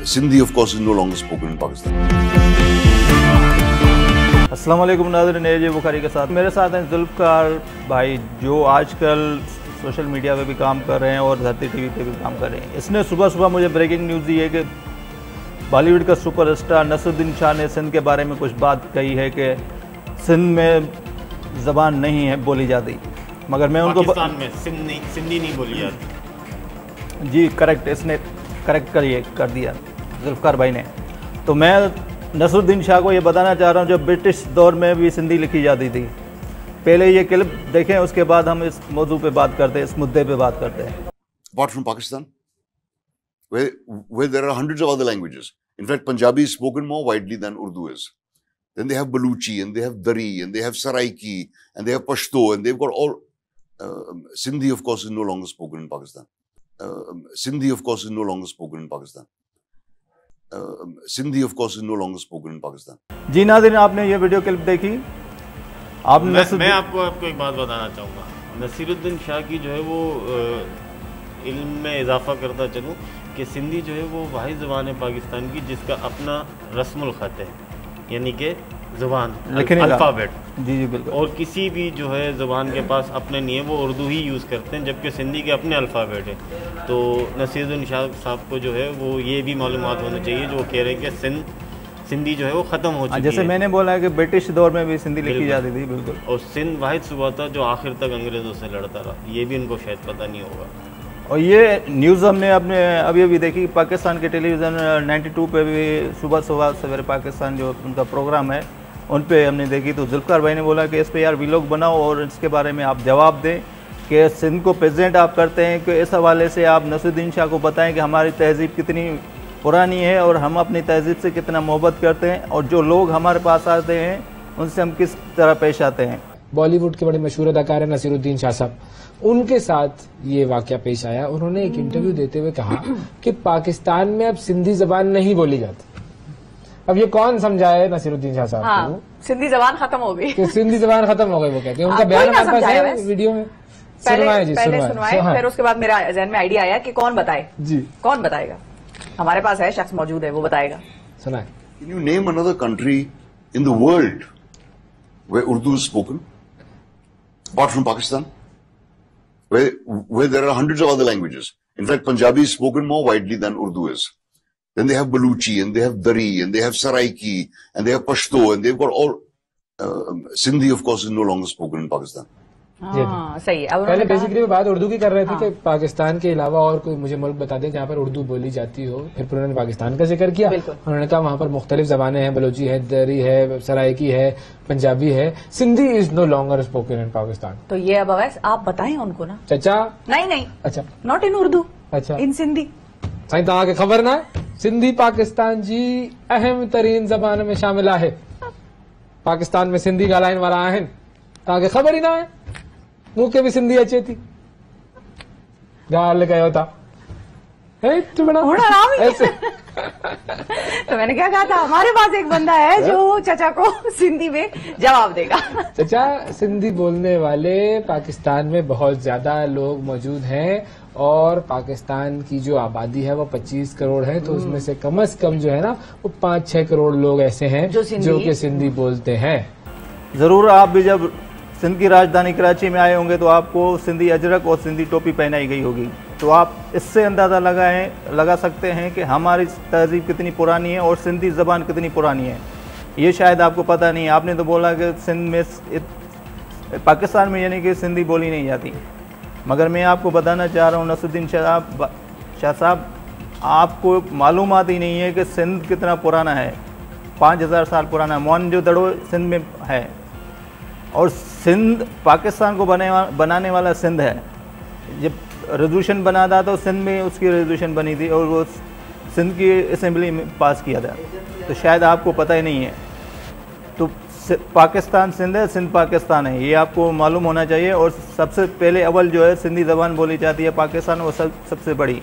Sindhi, of course, is no longer spoken in Pakistan. अस्सलाम वालेकुम नाज़रीन, एजे बुखारी के साथ मेरे साथ हैं जुल्फ़कार भाई, जो आजकल सोशल मीडिया पे भी काम कर रहे हैं और धरती टीवी पे भी काम कर रहे हैं। इसने सुबह सुबह मुझे ब्रेकिंग न्यूज़ दी है कि बॉलीवुड का सुपरस्टार नसरुद्दीन शाह ने सिंध के बारे में कुछ बात कही है कि सिंध में ज़बान नहीं है बोली जाती, मगर मैं उनको पाकिस्तान में सिंधी नहीं बोली जाती। जी करेक्ट, इसने करेक्ट कर दिया जुल्फ़कार भाई ने। तो मैं नसरुद्दीन शाह को ये बताना चाह रहा हूँ, जब ब्रिटिश दौर में भी सिंधी लिखी जाती थी। पहले ये क्लिप देखें, उसके बाद हम इस मौजू पे बात करते हैं, इस मुद्दे पे बात करते हैं। Apart from Pakistan, where there are hundreds of other languages. In fact, Punjabi is spoken more widely than Urdu is. Then they have Baluchi, and they have Dari, and they have Saraiki, and they have Pashto, and they've got all... Sindhi, of course, is no longer spoken in Pakistan. Sindhi, of course, is no longer spoken in Pakistan. Sindhi, of course, is no longer spoken in Pakistan. जी नाज़रीन, आपने ये video clip देखी? मैं आपको एक बात बताना चाहूँगा। नसीरुद्दीन शाह की जो है वो इल्म में इजाफा करता चलूँ कि सिंधी जो है वो वाहिद ज़बान है पाकिस्तान की जिसका अपना रस्मुल ख़त है, यानी कि ज़ुबान अल्फ़ाबेट। जी जी बिल्कुल। और किसी भी जो है ज़ुबान के पास अपने नहीं है, वो उर्दू ही यूज़ करते हैं, जबकि सिंधी के अपने अल्फ़ाबेट है। तो नसीरुद्दीन शाह साहब को जो है वो ये भी मालूमात होनी चाहिए जो वो कह रहे हैं कि सिंधी जो है वो ख़त्म हो चुकी है। जैसे मैंने बोला है कि ब्रिटिश दौर में भी सिंधी लिखी जाती थी। बिल्कुल। और सिंध वाहिद सूबा था जो आखिर तक अंग्रेज़ों से लड़ता रहा, ये भी उनको शायद पता नहीं होगा। और ये न्यूज़ हमने अपने अभी देखी, पाकिस्तान के टेलीविज़न 92 पे भी सुबह सवेरे पाकिस्तान जो उनका प्रोग्राम है उन पे हमने देखी। तो जुल्फ़कार भाई ने बोला कि इस पे यार वीलॉग बनाओ और इसके बारे में आप जवाब दें कि सिंध को प्रेजेंट आप करते हैं, कि इस हवाले से आप नसरुद्दीन शाह को बताएं कि हमारी तहज़ीब कितनी पुरानी है और हम अपनी तहज़ीब से कितना मोहब्बत करते हैं, और जो लोग हमारे पास आते हैं उनसे हम किस तरह पेश आते हैं। बॉलीवुड के बड़े मशहूर अदाकार हैं नसीरुद्दीन शाह साहब, उनके साथ ये वाकया पेश आया। उन्होंने एक इंटरव्यू देते हुए कहा कि पाकिस्तान में अब सिंधी जबान नहीं बोली जाती। अब ये कौन समझाए नसीरुद्दीन शाह साहब को? सिंधी जबान खत्म हो गई, कि सिंधी जबान खत्म हो गई, वो कहते हैं। उनका बयान हमारे पास है वीडियो में, सुनवाए। फिर उसके बाद मेरा जहन में आइडिया आया कि कौन बताए जी, कौन बताएगा? हमारे पास है शख्स मौजूद है, वो बताएगा। सुनाए। Can you name another country in the world where Urdu is spoken, apart from Pakistan, where there are hundreds of other languages? In fact, Punjabi is spoken more widely than Urdu is. Then they have Baluchi, and they have Dari, and they have Saraiki, and they have Pashto, and they've got all... Sindhi, of course, is no longer spoken in Pakistan. हाँ, सही है। पहले basically बात उर्दू की कर रहे थे कि पाकिस्तान के अलावा और कोई मुझे मुल्क बता दें जहाँ पर उर्दू बोली जाती हो। फिर उन्होंने पाकिस्तान का जिक्र किया। उन्होंने कहा वहाँ पर मुख्तलिफ जबानें हैं, बलोची है, दरी है, सराइकी है, पंजाबी है। Sindhi is no longer spoken in Pakistan. तो ये अब अवैस आप बताएं उनको ना। चाचा नहीं अच्छा, नॉट इन उर्दू, अच्छा इन सिंधी। साईं तव्हांखे ख़बर ना है, सिंधी पाकिस्तान जी अहम तरीन जबान में शामिल है। पाकिस्तान में सिंधी ॻाल्हाइण वारा आहिनि, तव्हांखे ख़बर ही ना है। मूंखे भी सिंधी अचे थी, ॻाल्हि कयो था ऐसे। तो मैंने क्या कहा था, हमारे पास एक बंदा है जो चाचा को सिंधी में जवाब देगा। चाचा, सिंधी बोलने वाले पाकिस्तान में बहुत ज्यादा लोग मौजूद हैं, और पाकिस्तान की जो आबादी है वो 25 करोड़ है, तो उसमें से कम से कम जो है ना वो 5-6 करोड़ लोग ऐसे हैं जो कि सिंधी बोलते हैं। ज़रूर आप भी जब सिंध की राजधानी कराची में आए होंगे तो आपको सिंधी अजरक और सिंधी टोपी पहनाई गई होगी, तो आप इससे अंदाज़ा लगा सकते हैं कि हमारी तहज़ीब कितनी पुरानी है और सिंधी ज़बान कितनी पुरानी है। ये शायद आपको पता नहीं है। आपने तो बोला कि सिंध में पाकिस्तान में यानी कि सिंधी बोली नहीं जाती, मगर मैं आपको बताना चाह रहा हूँ नसरुद्दीन शाह साहब, आपको मालूमात ही नहीं है कि सिंध कितना पुराना है। 5000 साल पुराना मोहनजोदड़ो सिंध में है, और सिंध पाकिस्तान को बनाने वाला सिंध है। जब रेजोल्यूशन बना था तो सिंध में उसकी रेजोल्यूशन बनी थी और वो सिंध की असेंबली में पास किया था, तो शायद आपको पता ही नहीं है। तो पाकिस्तान सिंध है, सिंध पाकिस्तान है, ये आपको मालूम होना चाहिए। और सबसे पहले अव्वल जो है सिंधी ज़बान बोली जाती है पाकिस्तान, वो सबसे बड़ी।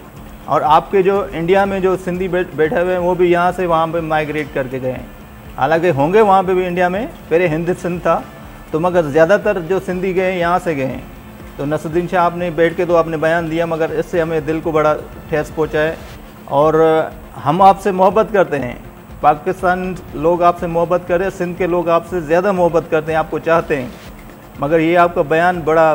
और आपके जो इंडिया में जो सिंधी बैठे हुए हैं वो भी यहाँ से वहाँ पे माइग्रेट करके गए हैं। हालांकि होंगे वहाँ पे भी इंडिया में, पहले हिंद सिंध था, तो मगर ज़्यादातर जो सिंधी गए हैं यहाँ से गए हैं। तो नसरुद्दीन शाह आपने बैठ के तो आपने बयान दिया, मगर इससे हमें दिल को बड़ा ठेस पहुँचा है। और हम आपसे मोहब्बत करते हैं, पाकिस्तान लोग आपसे मोहब्बत कर रहे हैं, सिंध के लोग आपसे ज़्यादा मोहब्बत करते हैं, आपको चाहते हैं, मगर ये आपका बयान बड़ा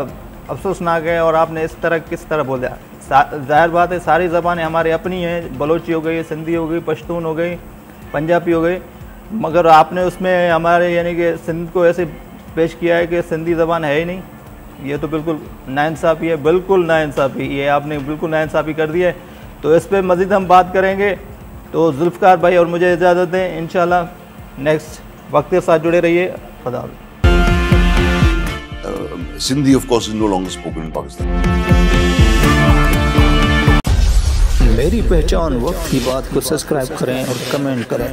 अफसोसनाक है और आपने इस तरह किस तरह बोला। जाहिर बात है सारी ज़बानें हमारी अपनी हैं, बलोची हो गई, सिंधी हो गई, पश्तून हो गई, पंजाबी हो गई, मगर आपने उसमें हमारे यानी कि सिंध को ऐसे पेश किया है कि सिंधी ज़बान है ही नहीं। ये तो बिल्कुल नाइंसाफ़ी है, बिल्कुल नाइंसाफ़ी, ये आपने बिल्कुल नाइंसाफ़ी कर दी है। तो इस पर मज़ीद हम बात करेंगे। तो जुल्फ़कार भाई और मुझे इजाज़त दें, इंशाल्लाह नेक्स्ट वक्त के साथ जुड़े रहिए। खुदा हाफ़िज़। Sindhi, of course, is no longer spoken in Pakistan. मेरी पहचान वक्त की बात को सब्सक्राइब करें और कमेंट करें।